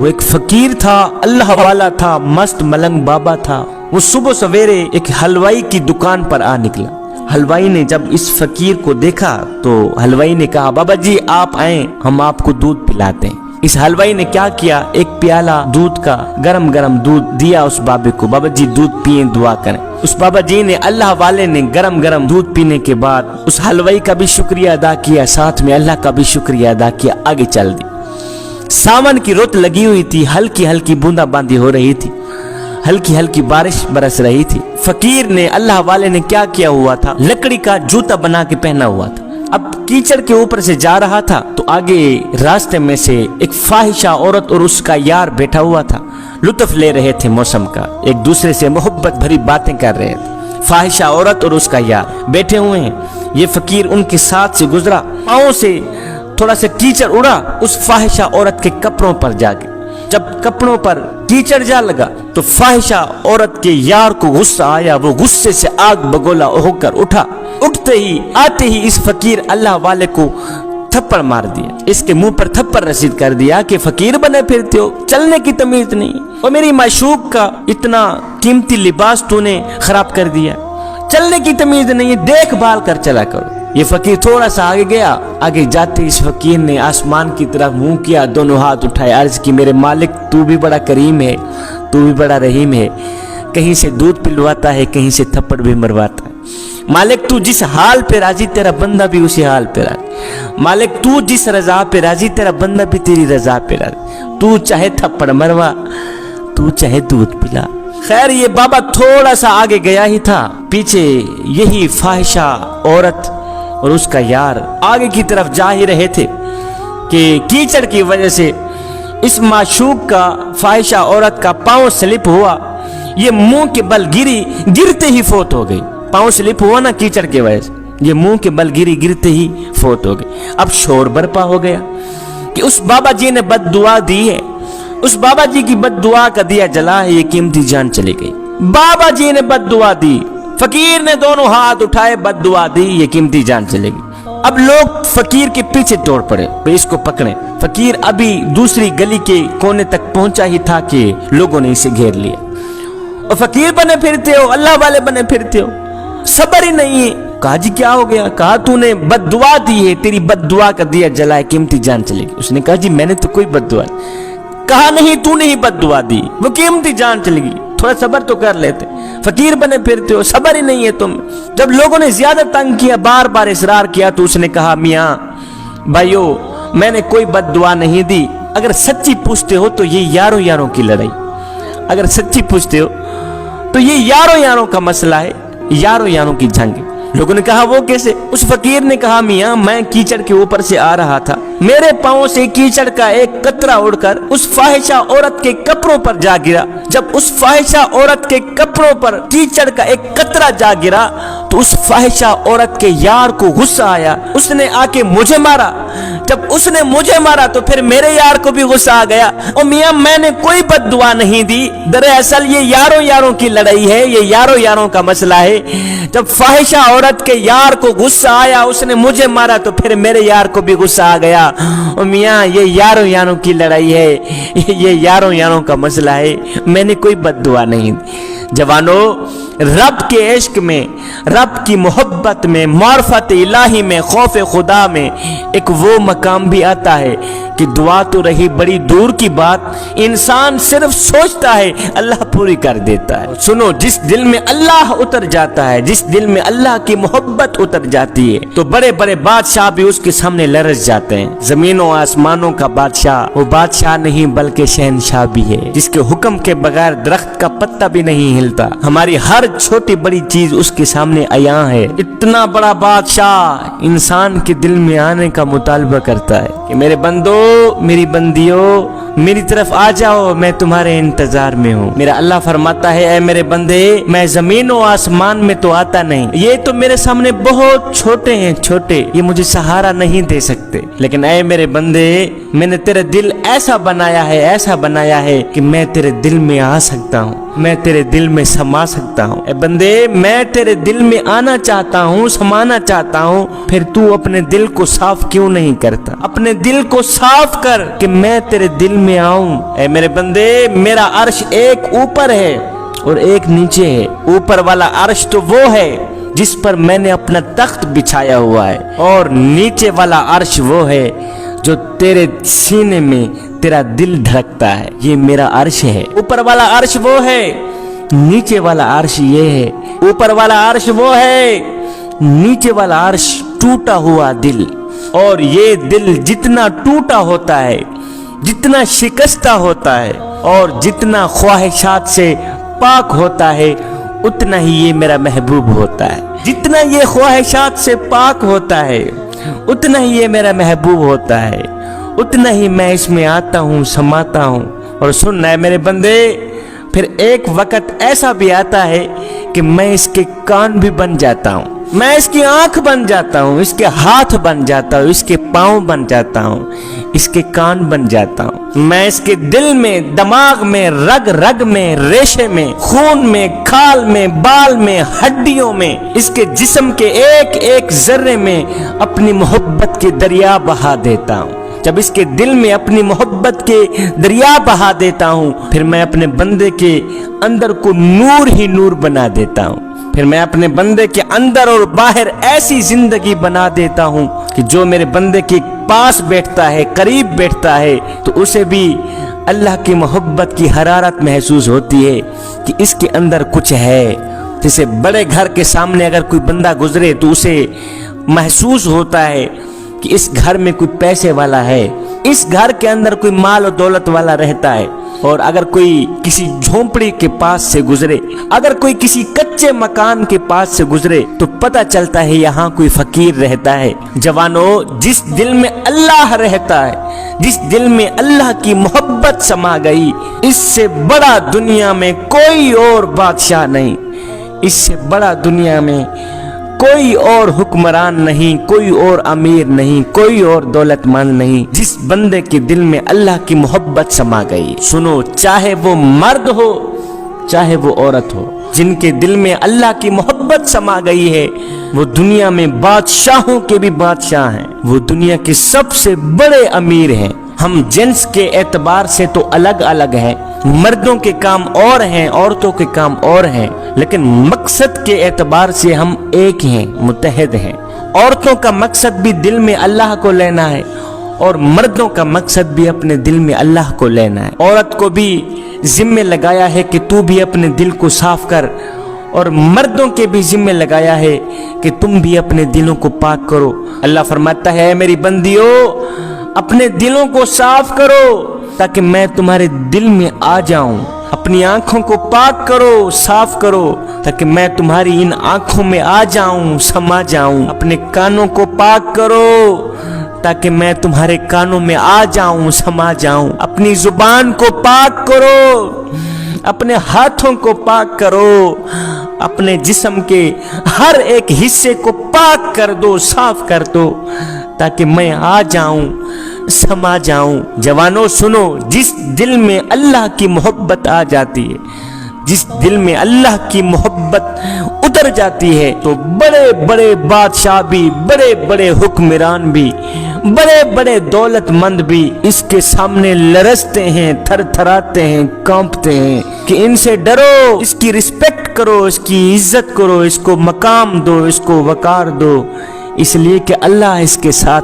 वो एक फकीर था, अल्लाह वाला था, मस्त मलंग बाबा था। वो सुबह सवेरे एक हलवाई की दुकान पर आ निकला। हलवाई ने जब इस फकीर को देखा तो हलवाई ने कहा, बाबा जी आप आए, हम आपको दूध पिलाते हैं। इस हलवाई ने क्या किया, एक प्याला दूध का गरम गरम दूध दिया उस बाबे को। बाबा जी दूध पिए, दुआ करें। उस बाबा जी ने, अल्लाह वाले ने गरम गरम दूध पीने के बाद उस हलवाई का भी शुक्रिया अदा किया, साथ में अल्लाह का भी शुक्रिया अदा किया, आगे चल दी। सावन की रुत लगी हुई थी, हल्की हल्की बूंदाबांदी हो रही थी, हल्की हल्की बारिश बरस रही थी। फकीर ने, अल्लाह वाले ने क्या किया हुआ था, लकड़ी का जूता बना के पहना हुआ था। अब कीचड़ के ऊपर से जा रहा था तो आगे रास्ते में से एक फाहिशा औरत और उसका यार बैठा हुआ था, लुत्फ ले रहे थे मौसम का, एक दूसरे से मोहब्बत भरी बातें कर रहे थे। फाहिशा औरत और उसका यार बैठे हुए हैं। ये फकीर उनके साथ से गुजरा, पाँव से थोड़ा सा कीचड़ उड़ा उस फाहिशा औरत के कपड़ों पर जाके। जब कपड़ों पर कीचड़ जा लगा तो फाहिशा औरत के यार को गुस्सा आया। वो गुस्से से आग बगोला होकर उठा। उठते ही आते ही इस फकीर अल्लाह वाले को थप्पड़ मार दिया, इसके मुंह पर थप्पड़ रसीद कर दिया कि फकीर बने फिरते हो, चलने की तमीज नहीं, और मेरी माशूक का इतना कीमती लिबास तूने खराब कर दिया, चलने की तमीज नहीं, देखभाल कर चला करो। ये फकीर थोड़ा सा आगे गया। आगे जाते इस फकीर ने आसमान की तरफ मुंह किया, दोनों हाथ उठाए, अर्ज की मेरे मालिक तू भी बड़ा करीम है, तू भी बड़ा रहीम है, कहीं से दूध पिलवाता है, कहीं से थप्पड़ भी मरवाता है। मालिक तू जिस हाल पे राजी, तेरा बंदा भी उसी हाल पे राजी। मालिक तू जिस रजा पे राजी, तेरा बंदा भी तेरी रजा पे राजी। तू चाहे थप्पड़ मरवा, तू चाहे दूध पिला। खैर ये बाबा थोड़ा सा आगे गया ही था, पीछे यही फाहिशा औरत और उसका यार आगे की तरफ जा ही रहे थे कि कीचड़ की वजह से इस माशूक का, फाहिशा औरत का पांव स्लिप हुआ। ये मुंह के बल गिरी, गिरते ही फोत हो गई। पांव स्लिप हुआ ना कीचड़ के वजह से, ये मुंह के बल गिरी, गिरते ही फोत हो गई। अब शोर बरपा हो गया कि उस बाबा जी ने बद्दुआ दी है, उस बाबा जी की बद्दुआ का दिया जला है, ये कीमती जान चली गई। बाबा जी ने बद्दुआ दी, फकीर ने दोनों हाथ उठाए, बद्दुआ दी, ये कीमती जान चलेगी। अब लोग फकीर के पीछे दौड़ पड़े, इसको पकड़े। फकीर अभी दूसरी गली के कोने तक पहुंचा ही था कि लोगों ने इसे घेर लिया। और फकीर बने फिरते हो, अल्लाह वाले बने फिरते हो, सबर ही नहीं है। कहा जी क्या हो गया? कहा तूने बद्दुआ दी है, तेरी बद्दुआ का दिया जलाए, कीमती जान चलेगी। उसने कहा जी मैंने तो कोई बद्दुआ। कहा नहीं तूने ही बद्दुआ दी, वो कीमती जान चलेगी, थोड़ा सबर तो कर लेते। फकीर बने फिरते हो, सबर ही नहीं है तुम। जब लोगों ने ज्यादा तंग किया, बार बार इसरार किया, तो उसने कहा मियाँ भाइयों मैंने कोई बद्दुआ नहीं दी। अगर सच्ची पूछते हो तो ये यारों यारों की लड़ाई, अगर सच्ची पूछते हो तो ये यारों यारों का मसला है, यारों यारों की जंग। लोगों ने कहा वो कैसे? उस फकीर ने कहा मियाँ मैं कीचड़ के ऊपर से आ रहा था, मेरे पांव से कीचड़ का एक कतरा उड़कर उस फाहिशा औरत के कपड़ों पर जा गिरा। जब उस फाहिशा औरत के कपड़ों पर कीचड़ का एक कतरा जा गिरा तो उस फाहिशा औरत के यार को गुस्सा आया, उसने आके मुझे मारा। जब उसने मुझे मारा तो फिर मेरे यार को भी गुस्सा आ गया। और मियाँ मैंने कोई बद्दुआ नहीं दी, दरअसल ये यारों यारों की लड़ाई है, ये यारों यारों का मसला है। जब फाहिशा औरत के यार को गुस्सा आया, उसने मुझे मारा तो फिर मेरे यार को भी गुस्सा आ गया। और मियाँ ये यारों यारों की लड़ाई है, ये यारों यारों का मसला है, मैंने कोई बद्दुआ नहीं दी। जवानों रब के इश्क में, रब की मोहब्बत में, मार्फत इलाही में, खौफ खुदा में एक वो मकाम भी आता है कि दुआ तो रही बड़ी दूर की बात, इंसान सिर्फ सोचता है अल्लाह पूरी कर देता है। सुनो जिस दिल में अल्लाह उतर जाता है, जिस दिल में अल्लाह की मोहब्बत उतर जाती है तो बड़े बड़े बादशाह भी उसके सामने लरस जाते हैं। जमीनों आसमानों का बादशाह वो बादशाह नहीं बल्कि शहनशाह भी है, जिसके हुक्म के बगैर दरख्त का पत्ता भी नहीं हिलता। हमारी हर छोटी बड़ी चीज उसके सामने अयां है। इतना बड़ा बादशाह इंसान के दिल में आने का मुतालबा करता है कि मेरे बंदो, मेरी बंदियों, मेरी तरफ आ जाओ, मैं तुम्हारे इंतजार में हूँ। मेरा अल्लाह फरमाता है ऐ मेरे बंदे, मैं जमीन और आसमान में तो आता नहीं, ये तो मेरे सामने बहुत छोटे हैं, छोटे, ये मुझे सहारा नहीं दे सकते, लेकिन ऐ मेरे बंदे मैंने तेरा दिल ऐसा बनाया है, ऐसा बनाया है कि मैं तेरे दिल में आ सकता हूँ, मैं तेरे दिल में समा सकता हूँ। ऐ बंदे मैं तेरे दिल में आना चाहता हूँ, समाना चाहता हूँ, फिर तू अपने दिल को साफ क्यों नहीं करता? अपने दिल को साफ कर कि मैं तेरे दिल में आऊं। ऐ मेरे बंदे, मेरा अर्श एक ऊपर है और एक नीचे है। ऊपर वाला अर्श तो वो है जिस पर मैंने अपना तख्त बिछाया हुआ है, और नीचे वाला अर्श वो है जो तेरे सीने में तेरा दिल धड़कता है। ये मेरा अर्श है। ऊपर वाला अर्श वो है, नीचे वाला अर्श ये है। ऊपर वाला अर्श वो है, नीचे वाला अर्श टूटा हुआ दिल। और ये दिल जितना टूटा होता है, जितना शिकस्ता होता है और जितना ख्वाहिशात से पाक होता है, उतना ही ये मेरा महबूब होता है। जितना ये ख्वाहिशात से पाक होता है, उतना ही ये मेरा महबूब होता है। उतना ही मैं इसमें आता हूँ, समाता हूँ। और सुनना है मेरे बंदे, फिर एक वक्त ऐसा भी आता है कि मैं इसके कान भी बन जाता हूँ, मैं इसकी आंख बन जाता हूँ, इसके हाथ बन जाता हूँ, इसके पाँव बन जाता हूँ, इसके कान बन जाता हूँ। मैं इसके दिल में, दिमाग में, रग रग में, रेशे में, खून में, खाल में, बाल में, हड्डियों में, इसके जिस्म के एक एक जर्रे में अपनी मोहब्बत के दरिया बहा देता हूँ। जब इसके दिल में अपनी मोहब्बत के दरिया बहा देता हूँ, फिर मैं अपने बंदे के अंदर को नूर ही नूर बना देता हूँ। फिर मैं अपने बंदे के अंदर और बाहर ऐसी जिंदगी बना देता हूँ कि जो मेरे बंदे के पास बैठता है, करीब बैठता है, तो उसे भी अल्लाह की मोहब्बत की हरारत महसूस होती है कि इसके अंदर कुछ है। जैसे बड़े घर के सामने अगर कोई बंदा गुजरे तो उसे महसूस होता है कि इस घर में कोई पैसे वाला है, इस घर के अंदर कोई माल और दौलत वाला रहता है। और अगर कोई किसी झोंपड़ी के पास से गुजरे, अगर कोई किसी कच्चे मकान के पास से गुजरे, तो पता चलता है यहाँ कोई फकीर रहता है। जवानों, जिस दिल में अल्लाह रहता है, जिस दिल में अल्लाह की मोहब्बत समा गई, इससे बड़ा दुनिया में कोई और बादशाह नहीं, इससे बड़ा दुनिया में कोई और हुक्मरान नहीं, कोई और अमीर नहीं, कोई और दौलतमंद नहीं, जिस बंदे के दिल में अल्लाह की मोहब्बत समा गई। सुनो, चाहे वो मर्द हो चाहे वो औरत हो, जिनके दिल में अल्लाह की मोहब्बत समा गई है, वो दुनिया में बादशाहों के भी बादशाह हैं, वो दुनिया के सबसे बड़े अमीर हैं। हम जिन्स के एतबार से तो अलग अलग हैं, मर्दों के काम और हैं, औरतों के काम और हैं, लेकिन मकसद के एतबार से हम एक हैं, मुत्तहद हैं। औरतों का मकसद भी दिल में अल्लाह को लेना है और मर्दों का मकसद भी अपने दिल में अल्लाह को लेना है। औरत को भी जिम्मे लगाया है कि तू भी अपने दिल को साफ कर, और मर्दों के भी जिम्मे लगाया है कि तुम भी अपने दिलों को पाक करो। अल्लाह फरमाता है, मेरी बंदियों, अपने दिलों को साफ करो ताकि मैं तुम्हारे दिल में आ जाऊं। अपनी आंखों को पाक करो, साफ करो, ताकि मैं तुम्हारी इन आंखों में आ जाऊं, समा जाऊं। अपने कानों को पाक करो ताकि मैं तुम्हारे कानों में आ जाऊं, समा जाऊं। अपनी जुबान को पाक करो, अपने हाथों को पाक करो, अपने जिस्म के हर एक हिस्से को पाक कर दो, साफ कर दो, ताकि मैं आ जाऊं, समा जाऊं। जवानों सुनो, जिस दिल में अल्लाह की मोहब्बत आ जाती है, जिस दिल में अल्लाह की मोहब्बत उतर जाती है, तो बड़े बड़े बादशाह भी, बड़े बड़े हुक्मरान भी, बड़े बड़े दौलतमंद भी इसके सामने लरजते हैं, थरथराते हैं, कांपते हैं कि इनसे डरो, इसकी रिस्पेक्ट करो, इसकी इज्जत करो, इसको मकाम दो, इसको वकार दो, इसलिए कि अल्लाह इसके साथ